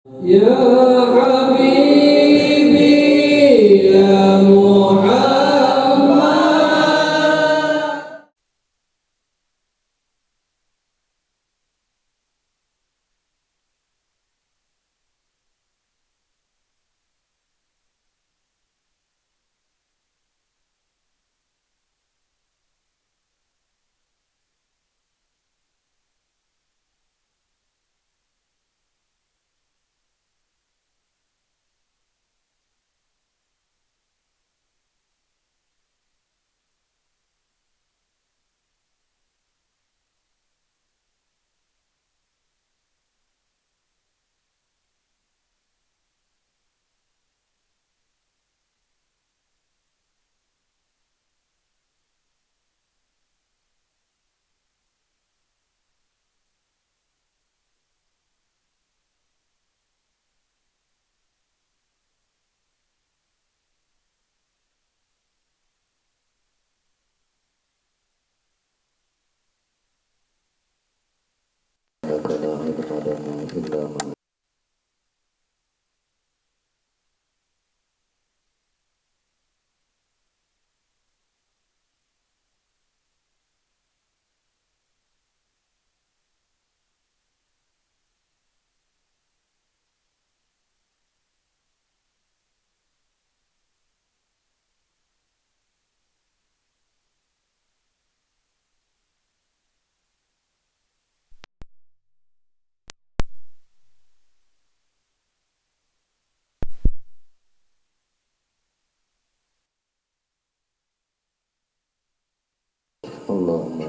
Ya Habibi ya Muhammad. Allahumma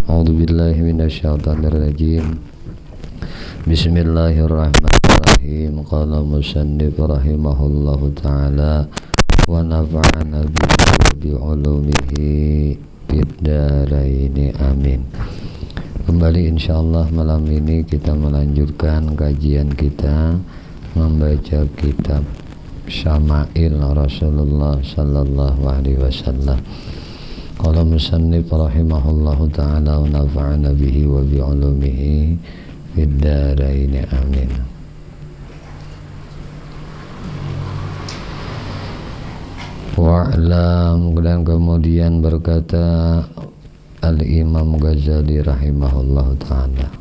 A'udzu billahi minasyaitonir rajim. Bismillahirrahmanirrahim. Qala musannif rahimahullahu taala wa nafa'ana bi ulumihi fid dharain amin. Kembali insyaallah malam ini kita melanjutkan kajian kita membaca kitab Syama'il Rasulullah sallallahu alaihi wasallam. Qala musannif rahimahullahu ta'ala wa nafa'ana bihi wa bi'ulumihi fid dharain amin. Wa'lam, dan kemudian berkata Al-Imam Ghazali rahimahullahu ta'ala,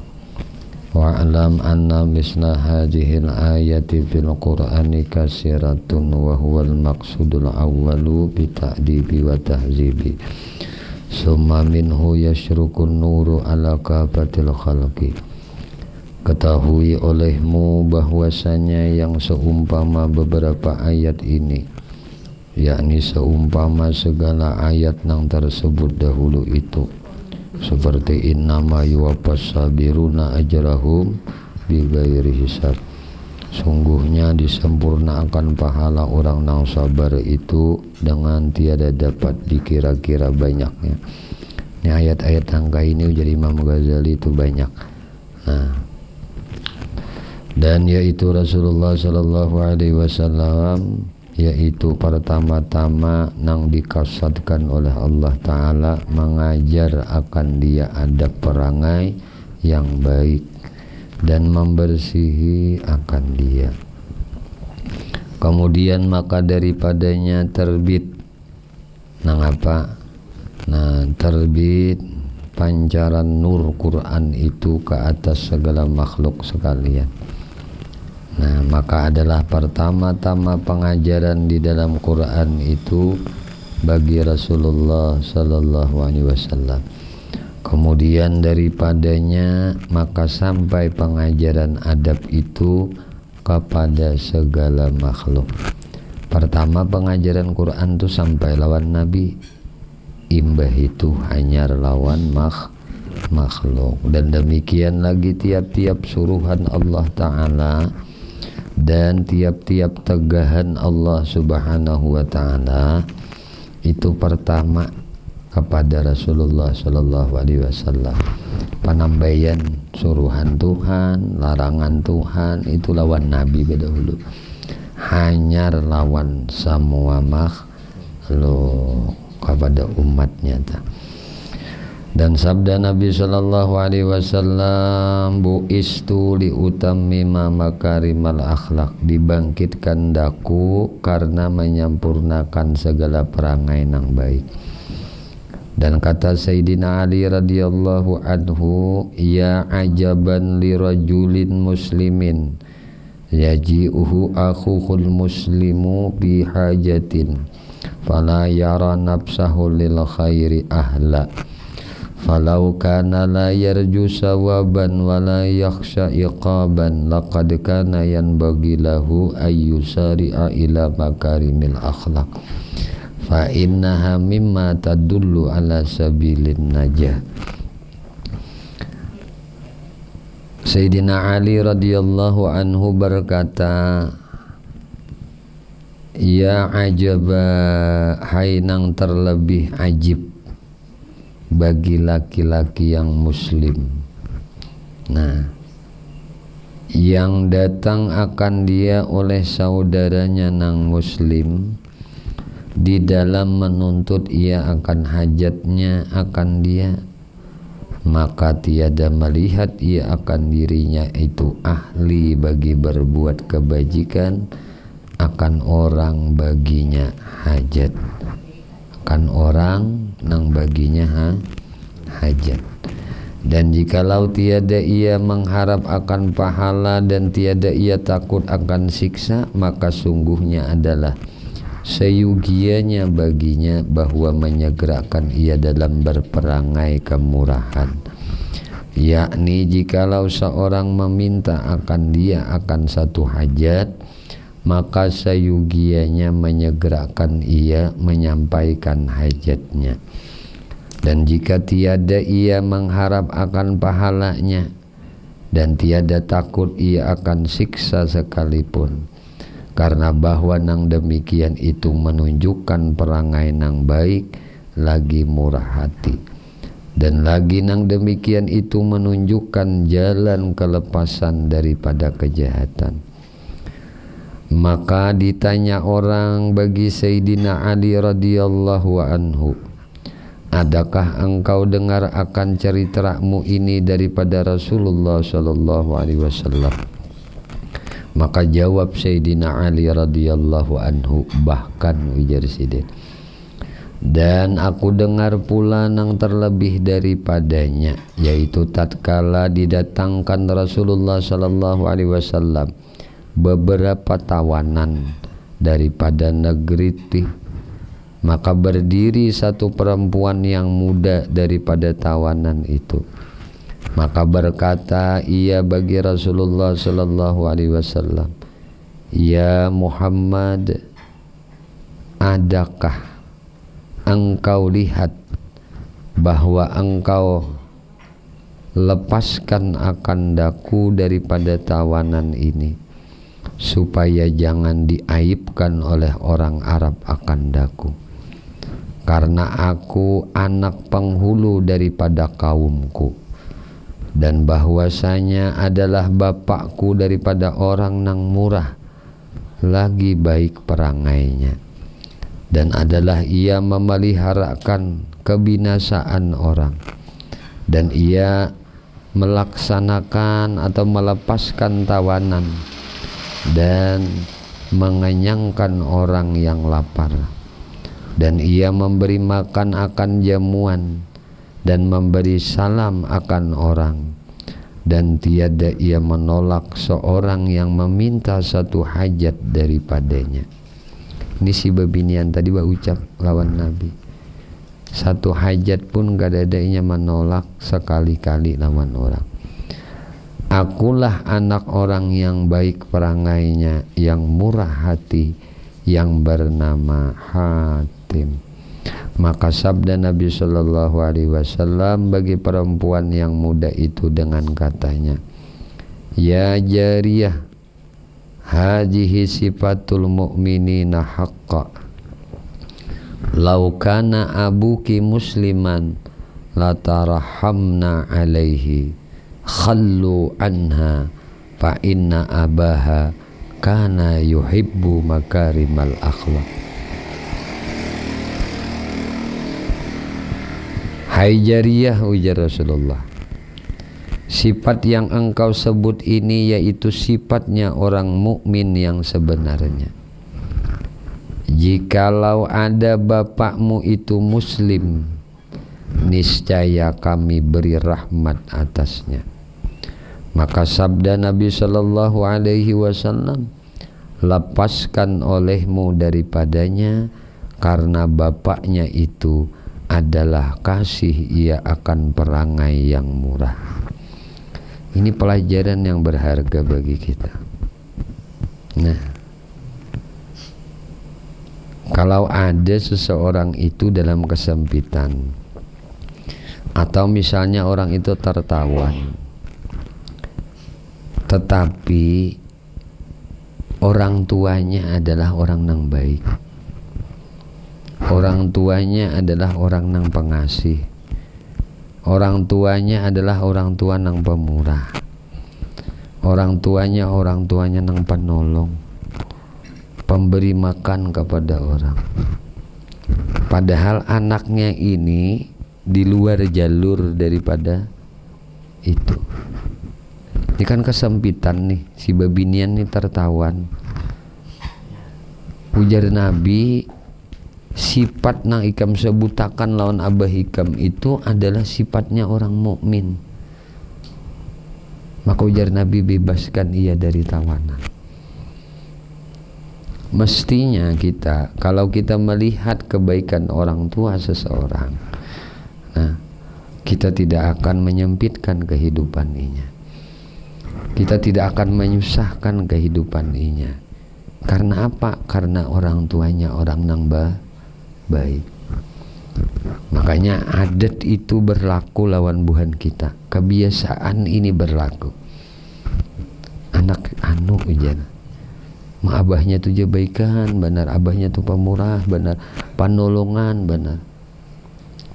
wa'lam anna misla hadhil ayati fil qur'ani kasiratun wa huwal maqsudul awwalu bita'dibi wa tahzibi summa minhu yashrukun nuru ala kafatil khalqi. Ketahui olehmu bahwasanya yang seumpama beberapa ayat ini, yakni seumpama segala ayat yang tersebut dahulu itu, seperti innama yuwaffas sabiruna ajrahum bighairi hisab, sungguhnya disempurnakan pahala orang yang sabar itu dengan tiada dapat dikira-kira banyaknya. Ini ayat-ayat angka ini jadi Imam Ghazali itu banyak. Nah, dan yaitu Rasulullah sallallahu alaihi wasallam, yaitu pertama-tama nang dikasatkan oleh Allah Ta'ala mengajar akan dia adab perangai yang baik dan membersihi akan dia. Kemudian maka daripadanya terbit nang apa? Nah, terbit pancaran nur Quran itu ke atas segala makhluk sekalian. Nah, maka adalah pertama-tama pengajaran di dalam Quran itu bagi Rasulullah sallallahu alaihi wasallam. Kemudian daripadanya maka sampai pengajaran adab itu kepada segala makhluk. Pertama pengajaran Quran itu sampai lawan Nabi, imbah itu hanya lawan makhluk. Dan demikian lagi tiap-tiap suruhan Allah Ta'ala dan tiap-tiap tegahan Allah Subhanahu wa Ta'ala itu pertama kepada Rasulullah sallallahu alaihi wasallam. Penambaian suruhan Tuhan, larangan Tuhan itu lawan Nabi dahulu. hanyar lawan semua makhluk kepada umatnya ta. Dan sabda Nabi sallallahu alaihi wasallam, buistu li utammima makarimal akhlak, dibangkitkan daku karena menyampurnakan segala perangai yang baik. Dan kata Sayyidina Ali radhiyallahu anhu, ya ajaban li rajulin muslimin yaji'uhu akhuhul muslimu bi hajatin fala yara nafsahu lil khairi ahla falau kana la yarju sawaban wa la yakhsha iqaban laqad kana yanbaghi lahu ayyusari'a ila makarimil akhlaq fa innaha mimma tadullu ala sabilin najah. Sayyidina Ali radhiyallahu anhu berkata, ya ajaba, hai nang terlebih ajib bagi laki-laki yang muslim. Nah, yang datang akan dia oleh saudaranya nang muslim di dalam menuntut ia akan hajatnya akan dia, maka tiada melihat ia akan dirinya itu ahli bagi berbuat kebajikan, akan orang baginya hajat, akan orang nang baginya hajat. Dan jikalau tiada ia mengharap akan pahala dan tiada ia takut akan siksa, maka sungguhnya adalah seyugianya baginya bahwa menyegerakan ia dalam berperangai kemurahan, yakni jikalau seorang meminta akan dia akan satu hajat, maka seyugianya menyegerakan ia menyampaikan hajatnya. Dan jika tiada ia mengharap akan pahalanya dan tiada takut ia akan siksa sekalipun, karena bahwa nang demikian itu menunjukkan perangai nang baik lagi murah hati, dan lagi nang demikian itu menunjukkan jalan kelepasan daripada kejahatan. Maka ditanya orang bagi Sayyidina Ali radhiyallahu anhu, adakah engkau dengar akan ceritamu ini daripada Rasulullah sallallahu alaihi wasallam? Maka jawab Sayyidina Ali radhiyallahu anhu, bahkan ujar sidin, dan aku dengar pula nang terlebih daripadanya, yaitu tatkala didatangkan Rasulullah sallallahu alaihi wasallam beberapa tawanan daripada negeri Tih, maka berdiri satu perempuan yang muda daripada tawanan itu. Maka berkata ia bagi Rasulullah sallallahu alaihi wasallam, ya Muhammad, adakah engkau lihat bahwa engkau lepaskan akan daku daripada tawanan ini, supaya jangan diaibkan oleh orang Arab akan daku, karena aku anak penghulu daripada kaumku, dan bahwasanya adalah bapakku daripada orang nang murah lagi baik perangainya, dan adalah ia memeliharakan kebinasaan orang, dan ia melaksanakan atau melepaskan tawanan dan mengenyangkan orang yang lapar, dan ia memberi makan akan jamuan dan memberi salam akan orang, dan tiada ia menolak seorang yang meminta satu hajat daripadanya. Ini si babinian tadi ucap lawan Nabi, satu hajat pun gak ada menolak sekali-kali lawan orang. Akulah anak orang yang baik perangainya, yang murah hati, yang bernama Hatim. Maka sabda Nabi sallallahu alaihi wasallam bagi perempuan yang muda itu dengan katanya, ya jariyah, hadhihi sifatul mu'minina haqqa, law kana abuki musliman latarahamna alaihi, khallu anha fa inna abaha kana yuhibbu makarimal akhlak. Hai jariyah, ujar Rasulullah, sifat yang engkau sebut ini yaitu sifatnya orang mukmin yang sebenarnya. Jikalau ada bapakmu itu muslim, niscaya kami beri rahmat atasnya. Maka sabda Nabi sallallahu alaihi wasallam, lepaskan olehmu daripadanya, karena bapaknya itu adalah kasih ia akan perangai yang murah. Ini pelajaran yang berharga bagi kita. Nah, kalau ada seseorang itu dalam kesempitan, atau misalnya orang itu tertawan, tetapi orang tuanya adalah orang yang baik, orang tuanya adalah orang yang pengasih, orang tuanya adalah orang tua yang pemurah, orang tuanya yang penolong, pemberi makan kepada orang. Padahal anaknya ini di luar jalur daripada itu. Ini kan kesempitan nih, si babinian nih tertawan. Ujar Nabi, sifat nang ikam sebutakan lawan abah ikam itu adalah sifatnya orang mukmin. Maka ujar Nabi, bebaskan ia dari tawanan. Mestinya kita, kalau kita melihat kebaikan orang tua seseorang, nah, kita tidak akan menyempitkan kehidupannya, kita tidak akan menyusahkan kehidupannya. Karena apa? Karena orang tuanya orang yang baik. Makanya adat itu berlaku lawan Buhan kita, kebiasaan ini berlaku. Anak anu ujian, abahnya tuh jabaikan, benar, abahnya tuh pemurah, benar, panolongan, benar.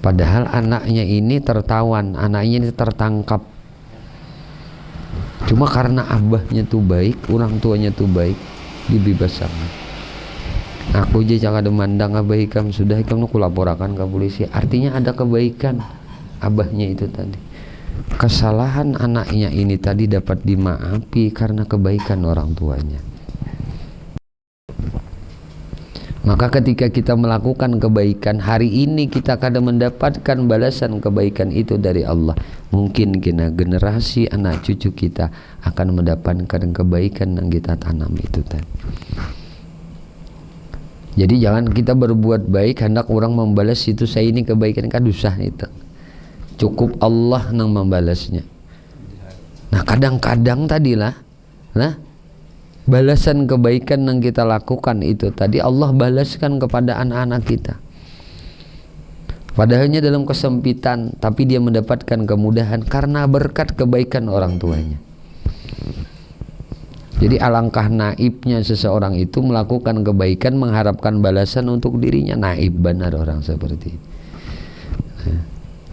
Padahal anaknya ini tertawan, anaknya ini tertangkap. Cuma karena abahnya tuh baik, orang tuanya tuh baik, dibebaskan. Aku aja jangan demandang abah ikam, sudah ikam aku laporakan ke polisi. Artinya ada kebaikan abahnya itu tadi. Kesalahan anaknya ini tadi dapat dimaafi karena kebaikan orang tuanya. Maka ketika kita melakukan kebaikan, hari ini kita kadang mendapatkan balasan kebaikan itu dari Allah. Mungkin kena generasi anak cucu kita akan mendapatkan kebaikan yang kita tanam itu tadi. Jadi jangan kita berbuat baik hendak orang membalas itu, saya ini kebaikan, kan susah itu. Cukup Allah yang membalasnya. Nah, kadang-kadang tadilah, nah, balasan kebaikan yang kita lakukan itu tadi Allah balaskan kepada anak-anak kita. Padahalnya dalam kesempitan, tapi dia mendapatkan kemudahan karena berkat kebaikan orang tuanya. Jadi alangkah naibnya seseorang itu melakukan kebaikan mengharapkan balasan untuk dirinya. Naib benar orang seperti itu. Nah,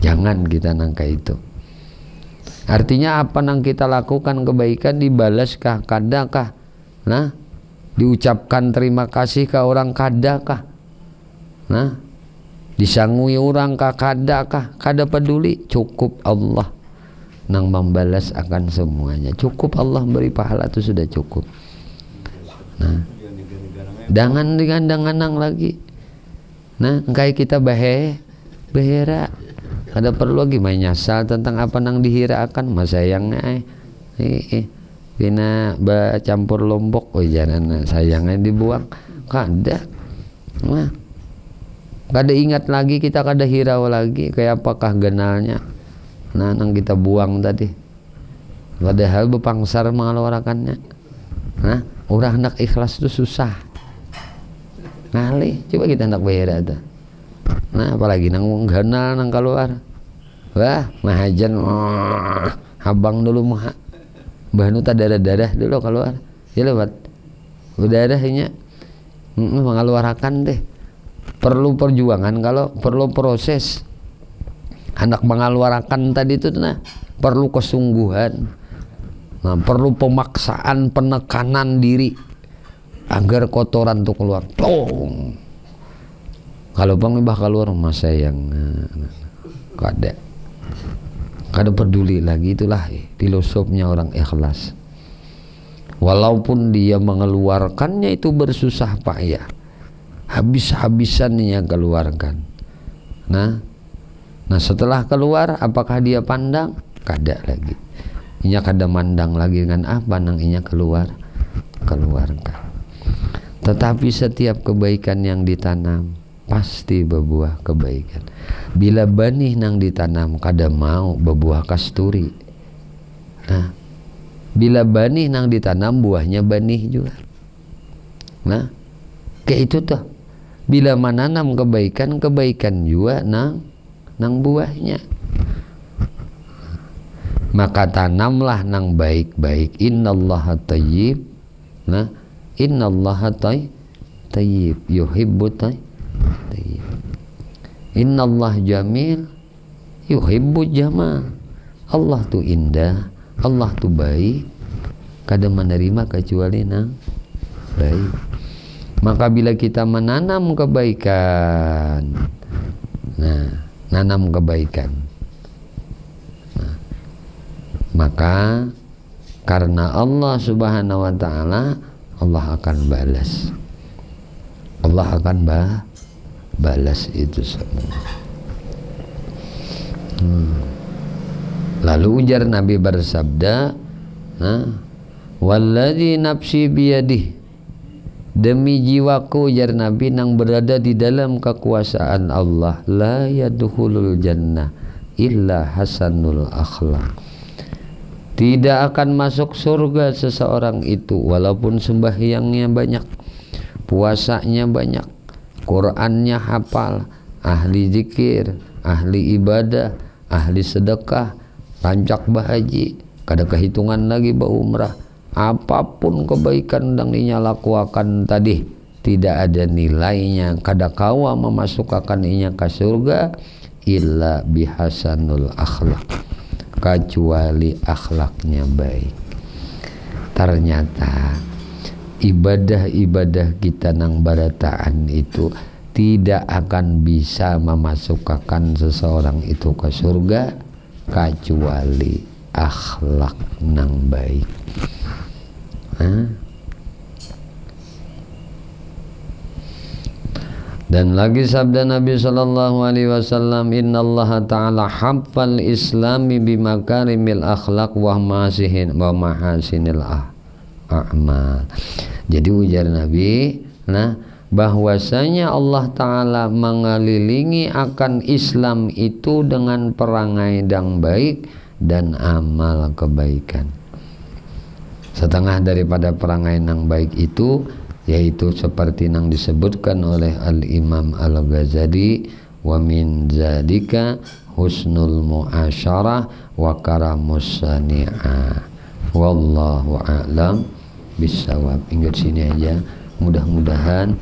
jangan kita nangka itu. Artinya apa yang kita lakukan kebaikan dibalaskah, kadakah? Nah, diucapkan terima kasih ke orang kadakah? Nah, disangui orang kadakah? Kada peduli, cukup Allah nang membalas akan semuanya. Cukup Allah beri pahala itu sudah cukup. Nah, jangan digandang-gandang lagi. Nah, kayak kita behera. Ada perlu lagi main nyasal tentang apa nang dihirakan, mas sayangnya bina campur lombok, oh jangan sayangnya dibuang. Kada. Nah, kada ingat lagi, kita kada hirau lagi kayak apakah genalnya. Nah, nang kita buang tadi. Padahal bepangsar mengeluarkannya. Nah, orang hendak ikhlas itu susah. Ngali, coba kita hendak bayar ada. Nah, apalagi nang ganal nang keluar. Wah, mahajan, habang dulu mah. Bahnu tak darah-darah dulu keluar. Ya lewat. Darahnya mengeluarkan deh. Perlu perjuangan, kalau perlu proses. Hendak mengeluarkan tadi itu nah, perlu kesungguhan. Nah, perlu pemaksaan, penekanan diri. agar kotoran tuh keluar. Plong. Kalau bang bah keluar masa yang kada peduli lagi. Itulah filosofnya orang ikhlas. Walaupun dia mengeluarkannya itu bersusah payah, habis-habisannya keluarkan. Nah setelah keluar apakah dia pandang? Kada lagi. Inya kada mandang lagi dengan apa nang inya keluarkan. Tetapi setiap kebaikan yang ditanam pasti berbuah kebaikan. Bila benih nang ditanam kada mau berbuah kasturi. Nah, bila benih nang ditanam buahnya benih juga. Nah, kayak itu tuh. Bila menanam kebaikan juga nang buahnya. Maka tanamlah nang baik-baik. Innallaha thayyib. Nah, innallaha thayyib yuhibbut thayyib. Innallah jamil yuhibbut jamal. Allah tuh indah, Allah tuh baik, kada menerima kecuali nang baik. Maka bila kita menanam kebaikan, nanam kebaikan, maka karena Allah subhanahu wa ta'ala, Allah akan balas. Allah akan balas itu semua. Lalu ujar Nabi bersabda, walladzi nafsi biyadih, demi jiwaku ujar Nabi nang berada di dalam kekuasaan Allah, la yadkhulul jannah illa hasanul akhlaq. Tidak akan masuk surga seseorang itu walaupun sembahyangnya banyak, puasanya banyak, Qur'annya hafal, ahli zikir, ahli ibadah, ahli sedekah, rancak bahaji, kada kehitungan lagi berumrah. Apapun kebaikan yang inya lakukan tadi tidak ada nilainya, kada kawa memasukkan inya ke surga illa bihasanul akhlak, kecuali akhlaknya baik. Ternyata ibadah-ibadah kita nang barataan itu tidak akan bisa memasukkan seseorang itu ke surga kecuali akhlak nang baik. Dan lagi sabda Nabi sallallahu alaihi wasallam, innallaha ta'ala haffal islami bimakarimil akhlaq wa mahasinil a'mal. Jadi ujar Nabi, bahwasanya Allah Ta'ala mengelilingi akan Islam itu dengan perangai yang baik dan amal kebaikan. Setengah daripada perangai yang baik itu yaitu seperti yang disebutkan oleh Al-Imam Al-Ghazali, wa min zadika husnul mu'asyarah wa karamus sani'ah. Wallahu a'lam bisawab. Hingga sini aja. Mudah-mudahan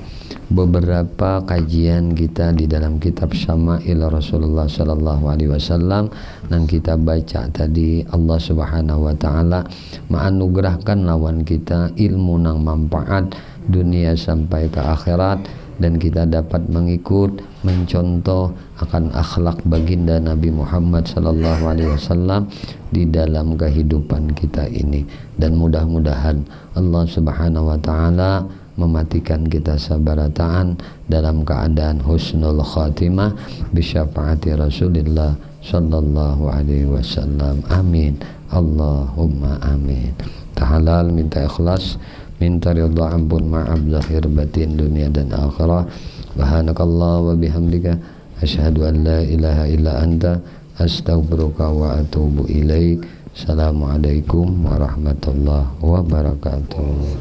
beberapa kajian kita di dalam kitab Syama'il Rasulullah sallallahu alaihi wasallam yang kita baca tadi, Allah Subhanahu wa taala menganugerahkan lawan kita ilmu nang manfaat dunia sampai ke akhirat, dan kita dapat mengikut mencontoh akan akhlak baginda Nabi Muhammad sallallahu alaihi wasallam di dalam kehidupan kita ini. Dan mudah-mudahan Allah Subhanahu wa taala mematikan kita sabarataan dalam keadaan husnul khatimah bisyafaati Rasulillah sallallahu alaihi wasallam. Amin. Allahumma amin. Tahalal, minta ikhlas, minta ridha, ampun, maaf zahir batin dunia dan akhirah. Subhanakallah wa bihamdika asyhadu an la ilaha illa anta astaghfiruka wa atubu ilaik. Assalamualaikum warahmatullahi wabarakatuh.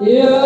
Ya